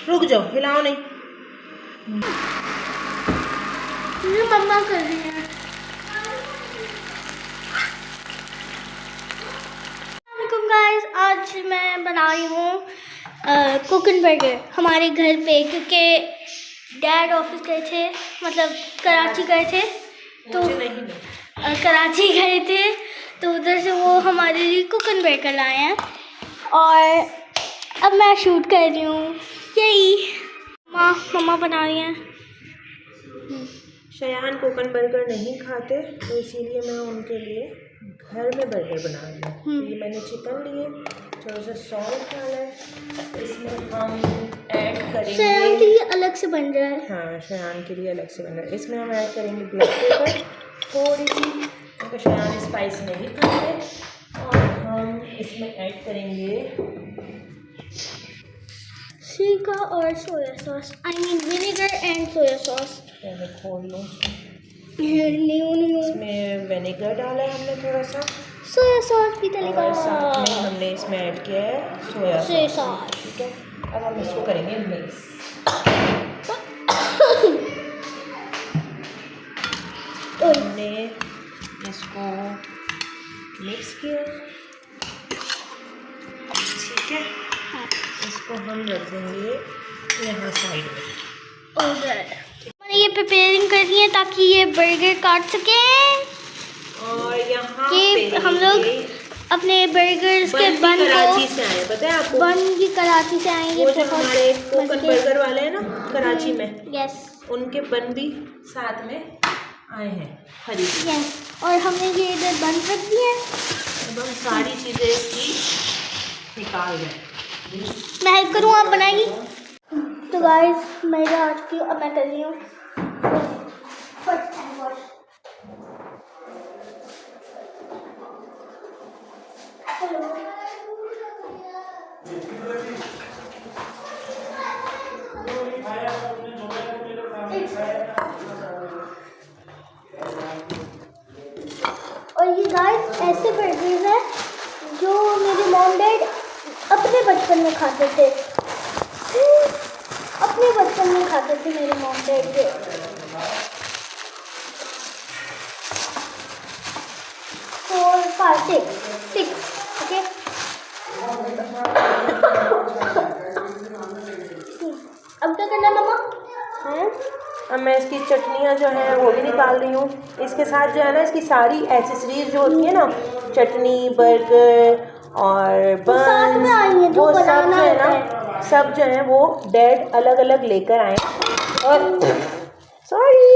रुक जाओ, हिलाओ नहीं। ये मम्मा कर रही है। गाइस, आज मैं बना रही हूँ कोकन बर्गर हमारे घर पे, क्योंकि डैड ऑफिस गए थे, मतलब कराची गए थे, तो कराची गए थे तो उधर से वो हमारे लिए कोकन बर्गर लाए हैं और अब मैं शूट कर रही हूँ। यही मम्मा बना रही हैं। शयान कोकन बर्गर नहीं खाते, तो इसीलिए मैं उनके लिए घर में बर्गर बना रही हूँ। ये मैंने चिकन लिए, थोड़ा सा सॉल्ट डाला है, इसमें हम ऐड करेंगे। शयान के लिए अलग से बन रहा है। हाँ, शयान के लिए अलग से बन रहा है। इसमें हम ऐड करेंगे ब्लैक पेपर थोड़ी सी, क्योंकि शयान स्पाइस नहीं खाते। और हम इसमें ऐड करेंगे सिरका और soya sauce, I mean vinegar and soya sauce. पहले खोल लो। न्यू इसमें विनेगर डाला है हमने थोड़ा सा, सोया सॉस भी डलेगा और साथ में हमने इसमें ऐड किया है सोया सॉस। सॉस। ठीक है, अब हम इसको करेंगे मिक्स। हमने इसको मिक्स किया, ठीक है। इसको हम रख देंगे यहाँ साइड में। उधर मैंने ये प्रिपेयरिंग कर रही है ताकि ये बर्गर काट सकें, और यहाँ कि पे हम लोग अपने बर्गर्स के बन को, कराची से आए, पता है आपको? बन भी कराची से आएंगे। वो जो हमारे कोकन बर्गर वाले हैं ना कराची में, यस, उनके बन भी साथ में आए हैं खरीद। यस, और हमने ये इधर बन रख दिए हैं। अब हम सारी चीज़ें इसकी निकाल दें। मैं हेल्प करूँ, आप बनाएंगी? तो गाइस, मेरा आज की अब मैं कर रही हूँ और ये गाइस ऐसे बर्गर्स हैं जो मेरे मॉम डैड अपने बचपन में खाते थे, अपने बचपन में खाते थे मेरे मॉम डैड के। 4, 5, 6, ओके। अब क्या करना है मम्मा? अब मैं इसकी चटनियाँ जो हैं वो भी निकाल रही हूँ। इसके साथ जो है ना, इसकी सारी एसेसरीज जो होती है ना, चटनी, बर्गर और साथ में आई है, बन, वो सब जो है ना, सब जो है वो डैड अलग अलग लेकर आए। और सॉरी,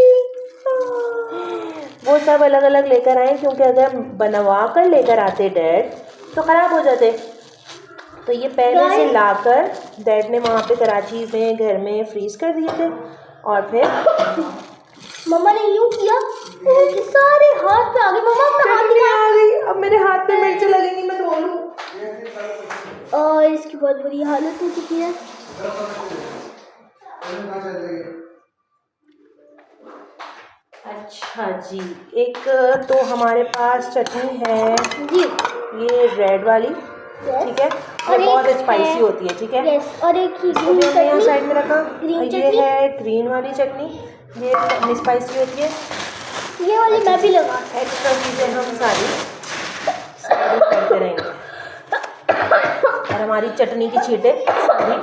वो सब अलग अलग लेकर आए, क्योंकि अगर बनवा कर लेकर आते डैड तो ख़राब हो जाते। तो ये पहले से लाकर डैड ने वहाँ पे कराची में घर में फ्रीज कर दिए थे, और फिर मम्मा ने यूं किया कि सारे हाथ पे आ गए। मम्मा अपना हाथ दिखा। आ गई, अब मेरे हाथ पे मिर्च लगेंगी, मैं धो लूं। और इसकी बहुत बुरी हालत हो चुकी है। अच्छा जी, एक तो हमारे पास चटनी है जी, ये रेड वाली, ठीक है, और बहुत स्पाइसी होती है, ठीक है। यस, और एक ही इसको भी हमने यहाँ साइड में रखा। ग्रीन ये चटनी, है ग्रीन वाली चटनी, ये स्पाइसी होती है। ये वाली मैं भी लगा। एक्स्ट्रा चीज़ें हम सारी साइड करते रहेंगे। और हमारी चटनी की छींटे सारी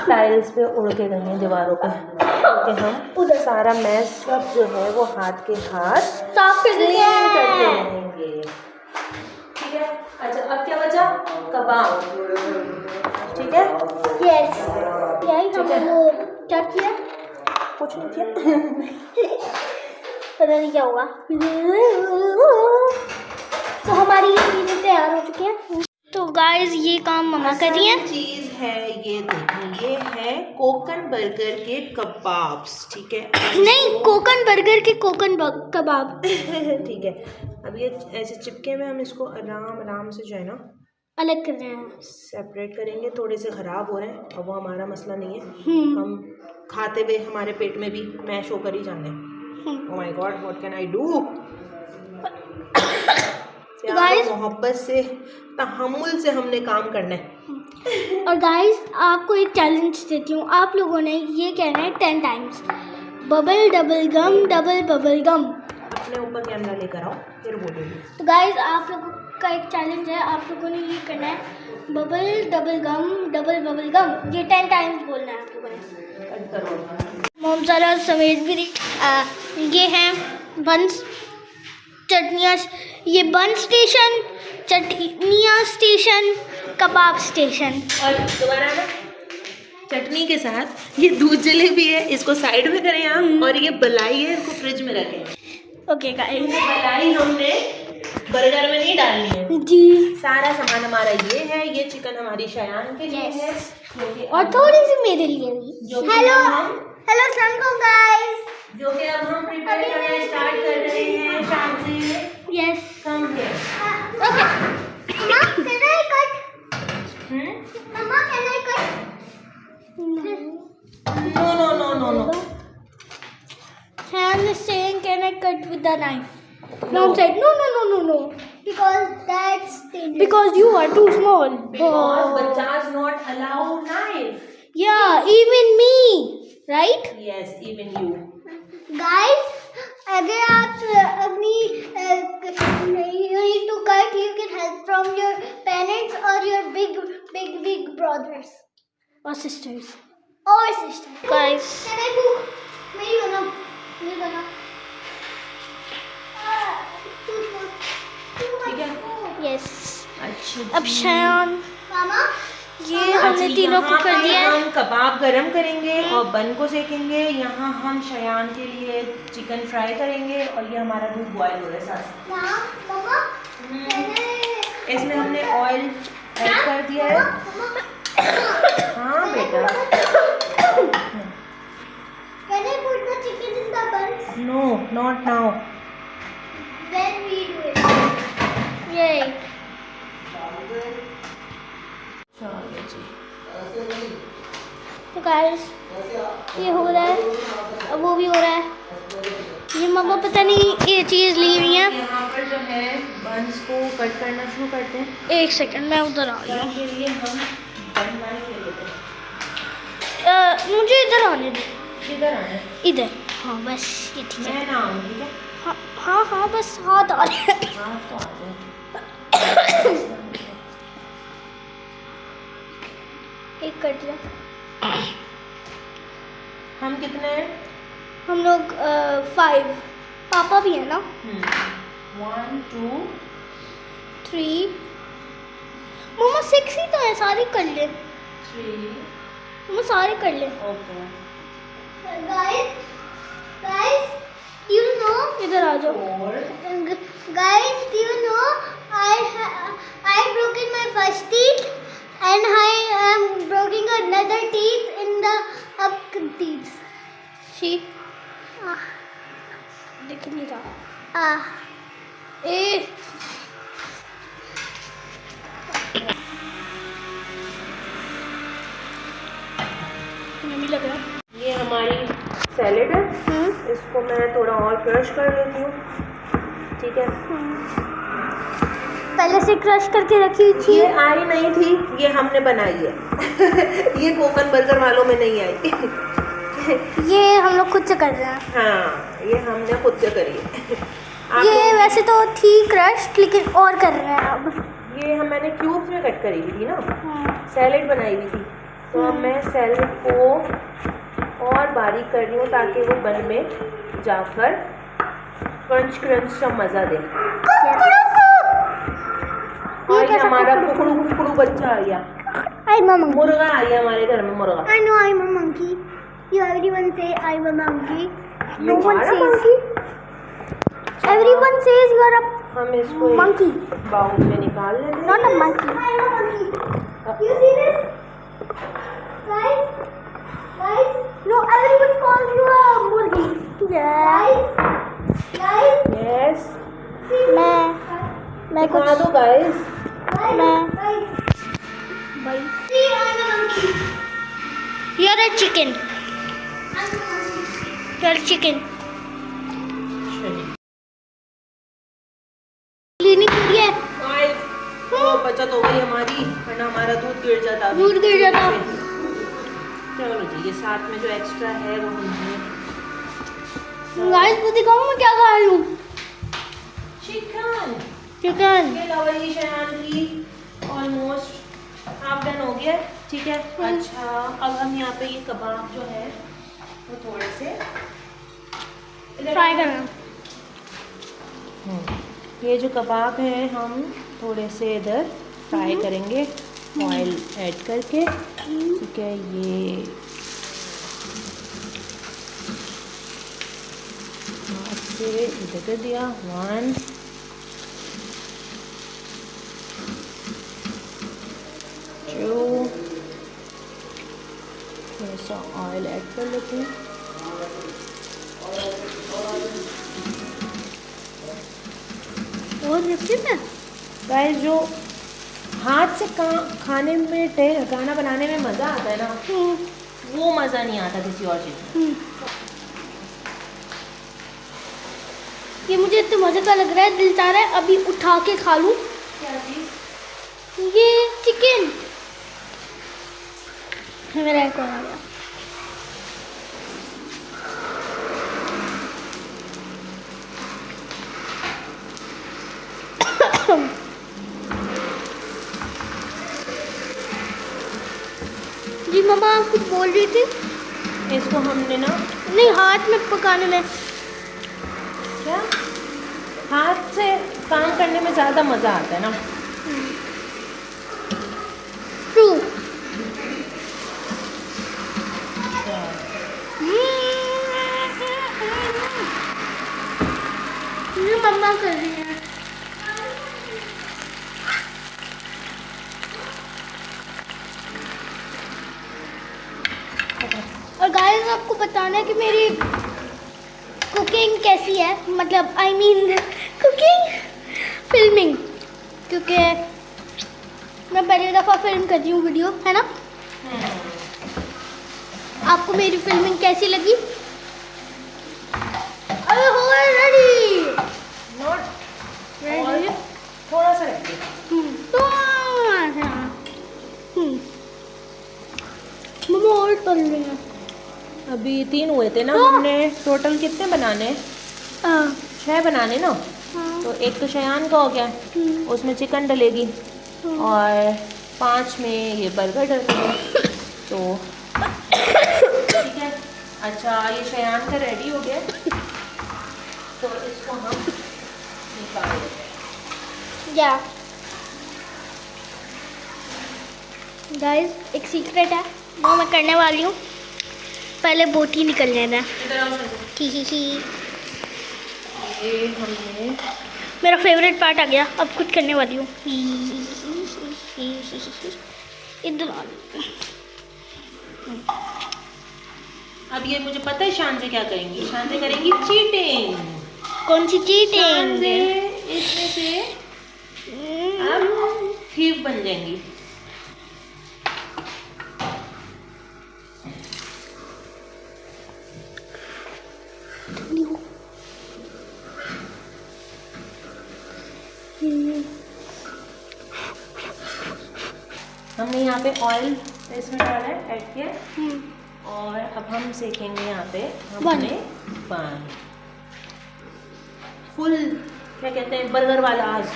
टाइल्स पे उड़ के गई हैं, दीवारों पे, क्योंकि हम उधर सारा मैस सब जो है वो हाथ के हाथ साफ कर देते हैं। करते रहेंगे, ठीक है। अच्छा, अब क्या बचा? कबाब, ठीक है। यस, यही हमने वो क्या किया, कुछ नहीं किया। पता नहीं क्या होगा। तो हमारी ये चीज़ें तैयार हो चुकी हैं। तो गाइस, ये काम मम्मा कर रही हैं। चीज़ है, ये देखें, ये है कोकन बर्गर के कबाब्स, ठीक है। नहीं, कोकन बर्गर के कोकन कबाब। ठीक है, अब ये ऐसे चिपके में हम इसको आराम आराम से जो है ना अलग कर रहे हैं, सेपरेट करेंगे। थोड़े से ख़राब हो रहे हैं, अब वो हमारा मसला नहीं है, हम खाते हुए हमारे पेट में भी मैश होकर ही जाने। Oh my God, what can I do. प्यार मोहब्बत से, तहम्मुल से हमने काम करना है। और गाइस आपको एक चैलेंज देती हूँ, आप लोगों ने ये कहना है 10 टाइम्स, बबल डबल गम डबल बबल गम। अपने ऊपर कैमरा लेकर आओ फिर बोलेंगे। तो गाइस आप लोगों का एक चैलेंज है, आप लोगों ने ये करना है बबल डबल गम डबल बबल गम, ये 10 टाइम्स बोलना है आप लोगों ने। कट करो। मोम सारा समेत भी ये हैं बंस चटनियाँ, ये बन स्टेशन, चटनियाँ स्टेशन, कबाब स्टेशन। और दोबारा ना चटनी के साथ ये दूध जलेबी है, इसको साइड में करें आप, और ये बलाई है, इसको फ्रिज में रखें। ओके गाइस, बलाई हमने बर्गर में नहीं डालनी है जी। सारा सामान हमारा ये है, ये चिकन हमारी शयान के लिए है, और थोड़ी सी मेरे लिए भी। जो कि हेलो हम- हेलो सलाम गाइस, जो कि अब हम प्रिपेयर करना स्टार्ट कर रहे हैं शाम से। यस कम है। Okay mamma can I cut, mamma can I cut, no no no no no. Sam is saying can I cut with the knife? Mom said no no no no no, because that's dangerous, because you are too small. Because bachas not allow knife. Yeah, even me, right? Yes, even you. Guys, अगर आप अपनी you need to cut, you can help from your parents or your big brothers or sisters. Guys, can I cook? मेरी बनाओ, मेरी बनाओ। ठीक है। Yes. अच्छा अब शयान, मामा ये हमने तीनों को कर दिया है। हम कबाब गरम करेंगे और बन को सेकेंगे। यहाँ हम शयान के लिए चिकन फ्राई करेंगे और ये हमारा दूध बॉयल हो रहा है साथ। इसमें हमने ऑयल ऐड कर दिया है। हाँ बेटा। Can I put the chicken in the buns? No, not now. Then we do it. Yay. चलो जी। तो गाइस ये हो रहा है, अब वो भी हो रहा है। ये मम्मा पता नहीं ये चीज़ ली हुई है। यहाँ पर जो है बंस को कट करना शुरू करते हैं। एक सेकंड मैं उधर आ रही हूँ। के लिए हम बन बनाने के लिए लेते हैं। मुझे इधर आने दे, किधर आना है? इधर। हाँ बस ये ठीक है। मैं ना आऊँ ठीक है? हाँ हाँ हाँ बस हाथ आ रहे हैं। हाँ तो आ जाओ। एक कर दिया। हम कितने हैं? हम लोग 5, पापा भी है ना। 1 2 3, मम्मा 6 ही तो है, सारे कर ले। 3 मम्मा सारे कर ले। ओके। Guys, you know, इधर आ जाओ। 4 Guys, do you know I broken my first teeth and I am broken another teeth in the up teeth. See? दिख नहीं रहा। ए नहीं लग रहा। ये हमारी सैलेड है। इसको मैं थोड़ा और क्रश कर लेती हूँ। ठीक है। पहले से क्रश करके रखी थी। ये आई नहीं थी, ये हमने बनाई है। ये कोकन बर्गर वालों में नहीं आई। ये हम लोग खुद से कर रहे हैं। हाँ, ये हमने खुद से करी है। ये वैसे तो थी क्रश, लेकिन और कर रहे हैं अब। ये मैंने क्यूब्स में कट करी हुई थी ना, सैलेड बनाई हुई थी, तो अब मैं सैलेड को और बारीक कर रही हूँ ताकि वो बन में जाकर क्रंच क्रंच सा मज़ा दे। और ये हमारा कुकड़ू बच्चा आ गया। मुर्गा आ गया हमारे घर में, मुर्गा। I know I'm a monkey. You everyone say I'm a monkey. No You one are a says. monkey? Everyone says you are a हम इसको monkey. बाउल में निकाल लेते हैं। Not a monkey. I'm a monkey. You see this? Guys. No, everyone calls you a murgi. Yeah. Guys. Yes. मैं दिखा दो guys. भाई। See, I'm a monkey. You're a chicken. You're a chicken. लेनी पड़ी है। वो बच्चा तो हो गई हमारी, वरना हमारा दूध गिर जाता। दूध गिर जाता। चलो जी, ये साथ में जो एक्स्ट्रा है वो हमने गाइस को दिखाऊं मैं क्या खा रही हूँ? चिकन। चिकन। ये लवली शयान की ऑलमोस्ट हाफ डन हो गया, ठीक है। अच्छा, अब हम यहाँ पे ये कबाब जो है वो थोड़े से फ्राई करना। ये जो कबाब है हम थोड़े से इधर फ्राई करेंगे ऑयल ऐड करके, ठीक है। ये हाथ से इधर कर दिया, 1 2, थोड़ा सा ऑयल ऐड कर लेते हैं। और रेसिपी में गाइस जो हाथ से खाने में खाना बनाने में मज़ा आता है ना, वो मज़ा नहीं आता किसी और चीज़ में। ये मुझे इतना मज़े का लग रहा है, दिल चाह रहा है अभी उठा के खा लूँ। क्या चीज़? ये चिकन मेरा एक और आ गया। जी मम्मा आप कुछ बोल रही थी? इसको हमने ना, नहीं, हाथ में पकाने में। क्या हाथ से काम करने में ज़्यादा मज़ा आता है ना। ट्रू। ये मम्मा कर रही है। और गाइस आपको बताना है कि मेरी कुकिंग कैसी है, मतलब आई मीन कुकिंग फिल्मिंग, क्योंकि मैं पहली दफ़ा फिल्म कर रही हूँ वीडियो, है ना। आपको मेरी फिल्मिंग कैसी लगी? अरे हो रेडी, नॉट रेडी, थोड़ा सा रखिए। मम्मा और तल रही है। अभी 3 हुए थे ना, हाँ। हमने टोटल कितने बनाने? 6 बनाने ना। हाँ। तो एक तो शयान का हो गया, उसमें चिकन डलेगी, और 5 में ये बर्गर डलेगा। तो ठीक है। अच्छा, ये शयान का रेडी हो गया, तो इसको हम निकाल लेते हैं। या गाइस एक सीक्रेट है वो मैं करने वाली हूँ, पहले बोटी निकल लेना। इधर आओ संजय। ही। ये हमने मेरा फेवरेट पार्ट आ गया, अब कुछ करने वाली हूँ। इधर आ। अब ये मुझे पता है शान से क्या करेंगी। शान से करेंगी चीटिंग। कौन सी शान से चीटिंग? इसमें से अब थीव बन जाएंगी। हमने यहाँ पे ऑयल इसमें डाला है, ऐड किया, और अब हम सेकेंगे यहाँ पे हमने बन फुल, क्या कहते हैं, बर्गर वाला। आज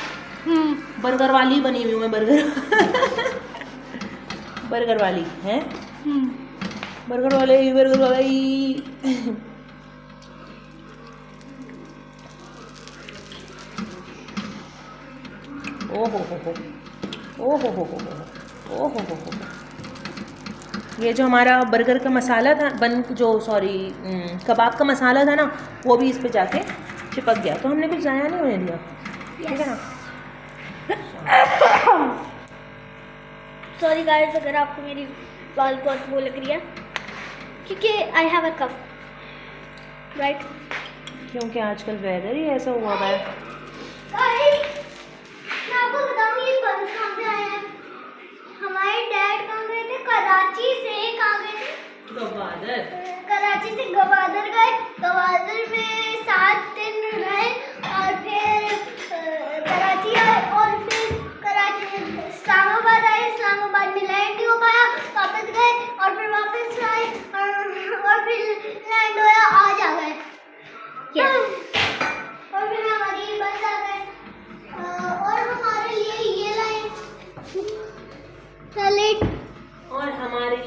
बर्गर वाली बनी हुई हूँ मैं, बर्गर बर्गर वाली है, बर्गर वाली। ओहो हो, ओहो हो। ये जो हमारा बर्गर का मसाला था, कबाब का मसाला था ना, वो भी इस पे जाके चिपक गया, तो हमने कुछ ज़ाया नहीं होने दिया, ठीक है ना। सॉरी गाइस अगर आपको मेरी बाल बहुत वो लग रही है, क्योंकि I have a cough, right. क्योंकि आजकल वेदर ही ऐसा हुआ है। मैं आपको बताऊं ये बंद कहाँ से आया है। हमारे डैड कहाँ गए थे? कराची से कहाँ गए थे? गवादर। कराची से गवादर गए, गवादर में 7 दिन रहे, और फिर कराची आए, और फिर कराची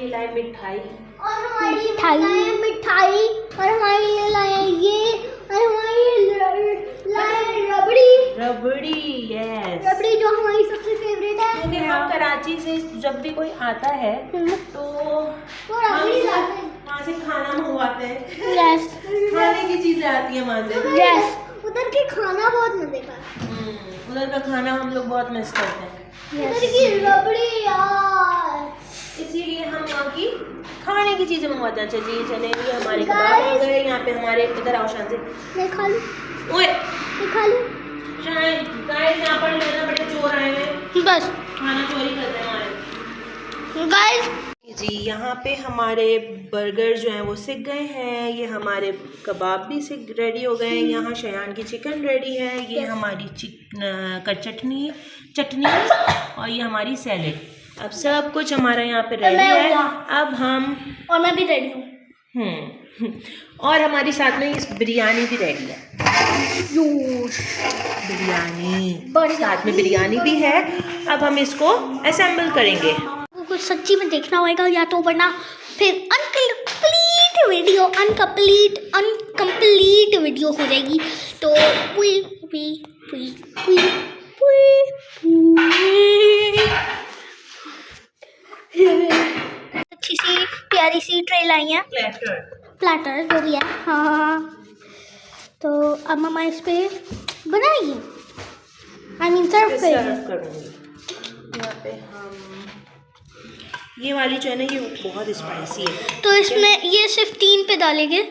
लिए लाए मिठाई, और हमारी मिठाई, और हमारे लिए लाए ये, और हमारे लिए लाए रबड़ी, यस, रबड़ी जो हमारी सबसे फेवरेट है। क्योंकि हम कराची से जब भी कोई आता है तो वो रबड़ी लाते हैं, वहाँ से खाना मंगवाते हैं। यस, खाने की चीजें आती है वहाँ से। यस, उधर के खाना बहुत मजे का, उधर का खाना हम लोग बहुत मिस करते हैं। उधर की रबड़ी यार, इसीलिए हम वहाँ की खाने की चीजें मंगवाते हैं। चलिए चले, ये हमारे कबाब आ गए यहाँ पे। हमारे इधर आओ शान से, मैं खा लूं, ओए मैं खा लूं, शायद गाइस यहाँ पर लेना बड़े चोर आए हैं, बस खाना चोरी करते हैं हमारे। गाइस जी यहाँ पे हमारे बर्गर जो हैं वो सिक गए हैं, ये हमारे कबाब भी सिक रेडी हो गए हैं। यहाँ शयान की चिकन रेडी है, ये हमारी चटनी और ये हमारी सैलेड। अब सब कुछ हमारा यहाँ पे रेडी है। अब हम, और मैं भी रेडी हूँ, और हमारी साथ में इस बिरयानी भी रेडी है। बिरयानी साथ में बिरयानी भी है। अब हम इसको असेंबल करेंगे। कुछ सच्ची में देखना होगा, या तो वरना फिर अनकम्प्लीट वीडियो हो जाएगी। तो अच्छी सी प्यारी सी ट्रे लाई है, प्लेटर जो भी है। हाँ, तो अब मम्मा इस पे बनाएगी, आई मीन सर्व करूँगी। यहाँ पे हम ये वाली जो है ना, ये बहुत स्पाइसी है, तो इसमें ये सिर्फ 3 पे डालेंगे,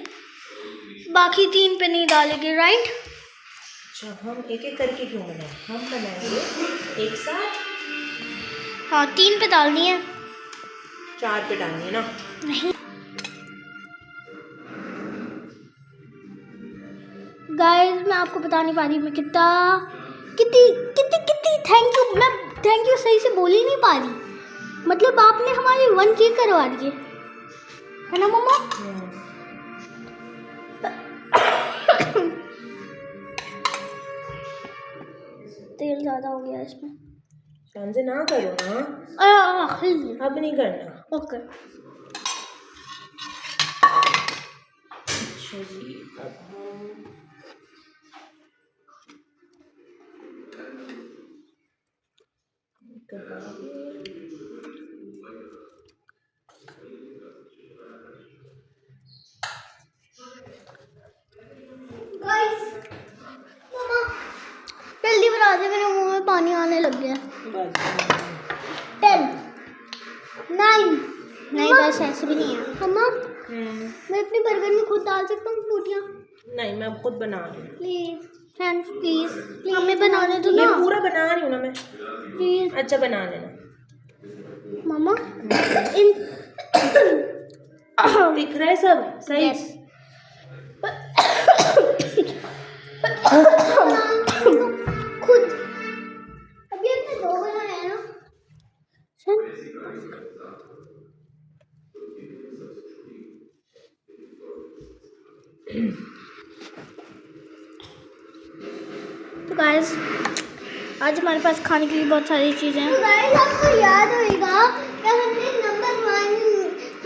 बाकी 3 पे नहीं डालेंगे, राइट? अच्छा, हम एक एक करके क्यों बनाएं? हम बनाएंगे एक साथ। हाँ, 3 पे डालनी है, 4 पे डालनी है ना? नहीं गाइस, मैं आपको बता नहीं पा रही मैं कितनी थैंक यू सही से बोल ही नहीं पा रही। मतलब आपने हमारी 1K करवा दिए, है ना मम्मा? तेल ज़्यादा हो गया इसमें। शान से ना करो ना, अब नहीं करना। ओके। अच्छा जी, अब हम जल्दी बना दे, मेरे मुंह में पानी आने लग गया। 10 9 नहीं, बस ऐसे भी नहीं है मम्मा। मैं अपने बर्गर में खुद डाल सकता हूँ बूटियाँ? नहीं, मैं खुद बना रही हूँ। प्लीज फ्रेंड्स, प्लीज हमें बनाने दो ये ना। पूरा बना रही हूँ ना मैं, प्लीज। अच्छा बना लेना मम्मा। दिख रहा है सब सही? Yes. खुद अभी अपने 2 बनाए हैं ना सन। तो गाइस, आज हमारे पास खाने के लिए बहुत सारी चीज़ें हैं। तो गाइस, आपको याद होगा कि हमने नंबर 1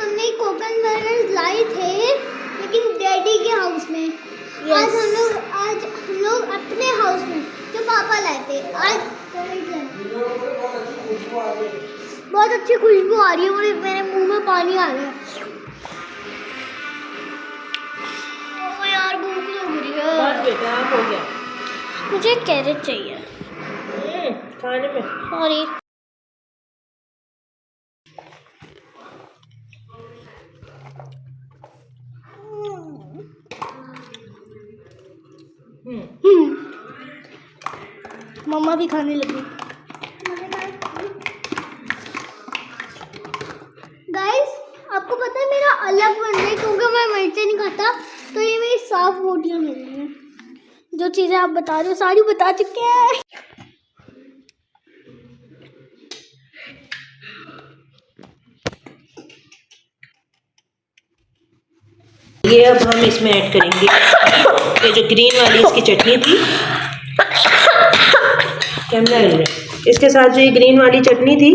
हमने कोकन बर्गर लाए थे, लेकिन डैडी के हाउस में। आज हम लोग अपने हाउस में जो पापा लाए थे, आज बहुत अच्छी खुशबू आ रही है, और मेरे मुंह में पानी आ रहा है। ओ यार, भूख लग रही है। बस बेटा, हो गया। मुझे कैरेट चाहिए खाने में। सॉरी। मम्मा भी खाने लगी। गाइस, आपको पता है मेरा अलग बन रहा है क्योंकि मैं मिर्ची नहीं खाता, तो ये मेरी साफ बोटियाँ मिल रही हैं। जो चीज़ें आप बता रहे हो सारी बता चुके हैं। ये अब हम इसमें ऐड करेंगे ये जो ग्रीन वाली इसकी चटनी थी, कैमरा हिल रहा है। इसके साथ जो ये ग्रीन वाली चटनी थी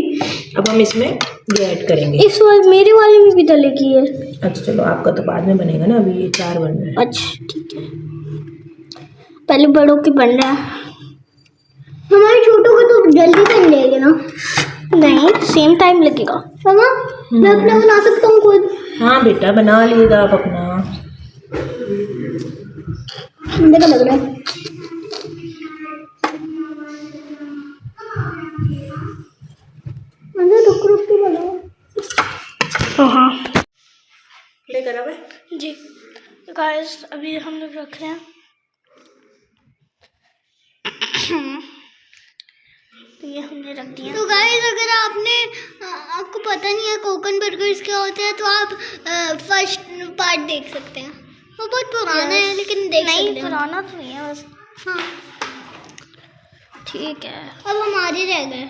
अब हम इसमें ये ऐड करेंगे। इस वाले मेरे वाले में भी डलेगी है। अच्छा चलो, आपका तो बाद में बनेगा ना, अभी ये 4 बन रहे हैं। अच्छा ठीक है, पहले बड़ों के बन रहा है। हमारे छोटों को तो जल्दी बन जाएगा ना? नहीं, सेम टाइम लगेगा। मामा मैं अपना बना सकता हूँ खुद? हाँ बेटा बना लीजिएगा आप अपना। देखो लग रहा है। रुक रुक के बनाओ। हाँ प्ले करा हुआ जी। तो गाइस अभी हम लोग रख रहे हैं। तो ये हमने रख दिया। तो गाइस अगर आपको पता नहीं है कोकन बर्गर्स क्या होते हैं तो आप फर्स्ट पार्ट देख सकते हैं। वो बहुत पुराना है लेकिन देख सकते हैं। पुराना तो नहीं है बस। हाँ ठीक है, अब हमारे रह गए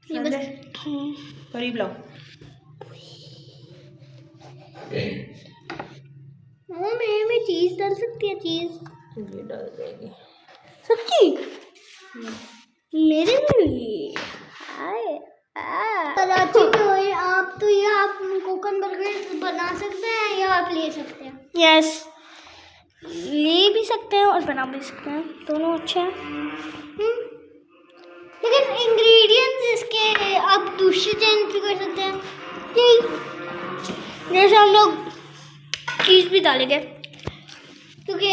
ये बस। करीब लाओ। मेरे में चीज डाल सकती है? चीज ये डाल देगी सच्ची मेरे में भी। कराची में हो आप तो ये आप कोकन बर्गर बना सकते हैं या आप ले सकते हैं? यस, ले भी सकते हैं और बना भी सकते हैं, दोनों अच्छे हैं। लेकिन इंग्रेडिएंट्स इसके आप दूसरी चेंज भी कर सकते हैं। जैसे हम लोग चीज़ भी डालेंगे क्योंकि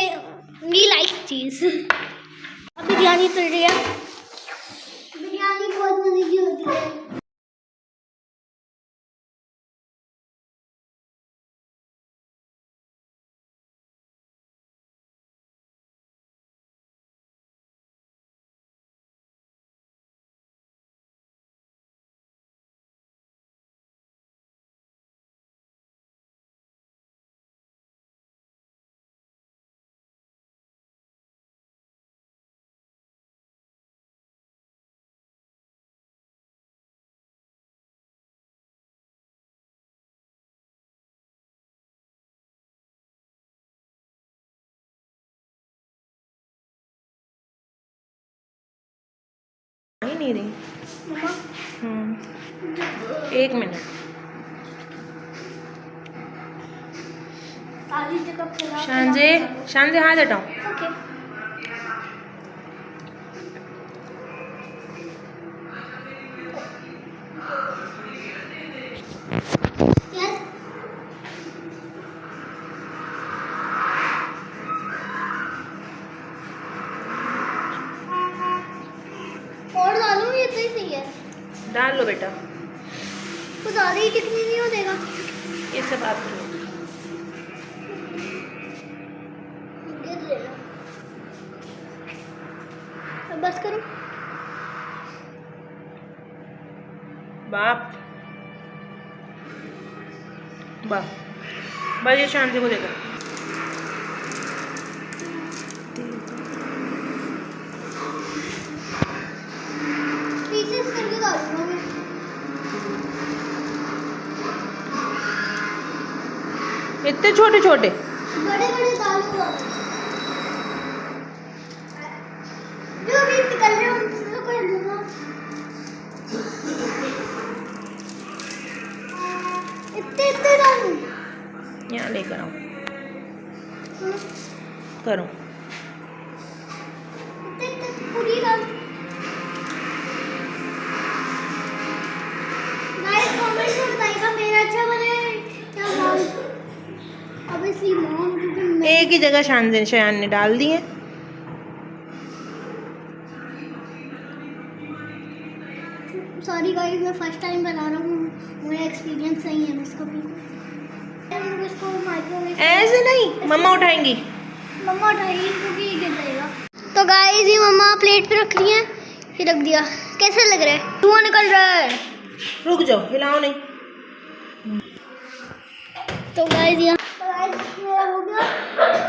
वी लाइक चीज़। अब बिरयानी चल रही है। बिरयानी बहुत मज़े की होती है। नहीं रही। एक मिनट। शांजे हाथ हटाओ। ओके। और डालूं ये तो सही है? डाल लो बेटा, तो ज़्यादा ही टिकनी नहीं हो देगा। ये सब आप लो। अब बस करो। बाप वाह, बस ये शांति को देखो। पीसेस करके डालूंगा मैं। इतने छोटे छोटे? बड़े बड़े डालूंगा जो भी निकल रहे हैं उनसे तो कर दूंगा। इतने इतने डालूं? यहाँ लेकर आओ, करो। इतने इतने पूरी डाल। गाइस कमेंट में बताइएगा मेरा अच्छा बने या मॉम। ऑब्वियसली मॉम क्योंकि एक ही जगह शयान ने डाल दी है। सॉरी गाइस मैं फर्स्ट टाइम बना रहा हूँ, मेरा एक्सपीरियंस नहीं है इसका बिल्कुल। इसको माइक्रोवेव ऐसे नहीं, मम्मा उठाएंगी। मम्मा उठाएगी क्योंकि ये गिर जाएगा। तो गाइस ये मम्मा प्लेट पे रख रही है, ये रख दिया। कैसा लग रहा है? धुआं निकल रहा है। रुक जाओ, हिलाओ नहीं। तो गाइस मेरा हो गया।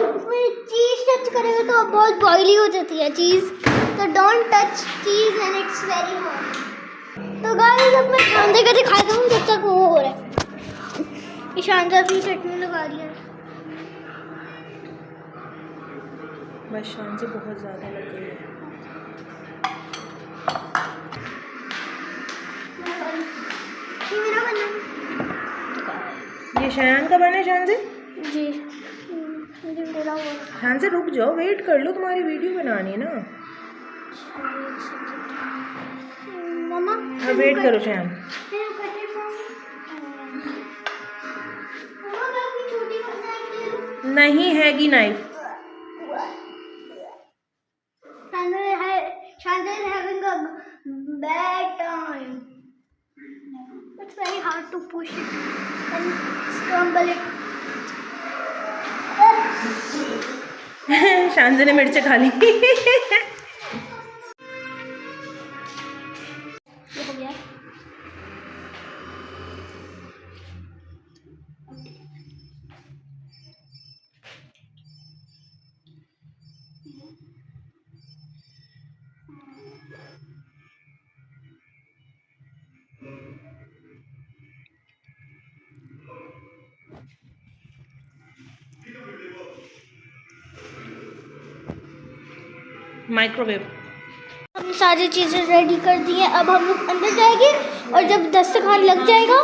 इसमें चीज टच करेगा तो बहुत बॉइली हो जाती है चीज, तो डोंट टच चीज एंड इट्स वेरी हॉट। तो गाइस अब मैं शांति का दिखाता हूँ जब तक वो हो रहा है। शांता भी चटनी लगा दिया। बस शांति बहुत ज़्यादा लग गई है। ये शान का बना है, शान से जी मुझे मेरा हुआ। शान से रुक जाओ, वेट कर लो, तुम्हारी वीडियो बनानी है ना। मम्मा हाँ वेट करो शान। नहीं हैगी knife. Chandra is having a bad time. It's very hard to push it and scramble it. शांति ने मिर्च खा ली। ये हो गया। माइक्रोवेव। हम सारी चीज़ें रेडी कर दी हैं। अब हम लोग अंदर जाएंगे और जब दस्तरखान लग जाएगा,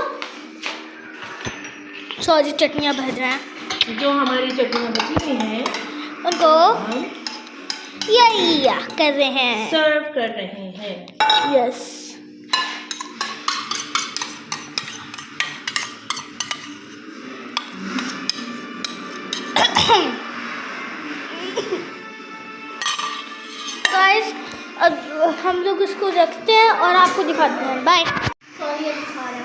सारी चटनियाँ भर रहे हैं। जो हमारी चटनियाँ बची हुई हैं उनको हम या कर रहे हैं, सर्व कर रहे हैं। यस। गाइस अब हम लोग इसको रखते हैं और आपको दिखाते हैं। बाय। सॉरी ये दिखा रहा है।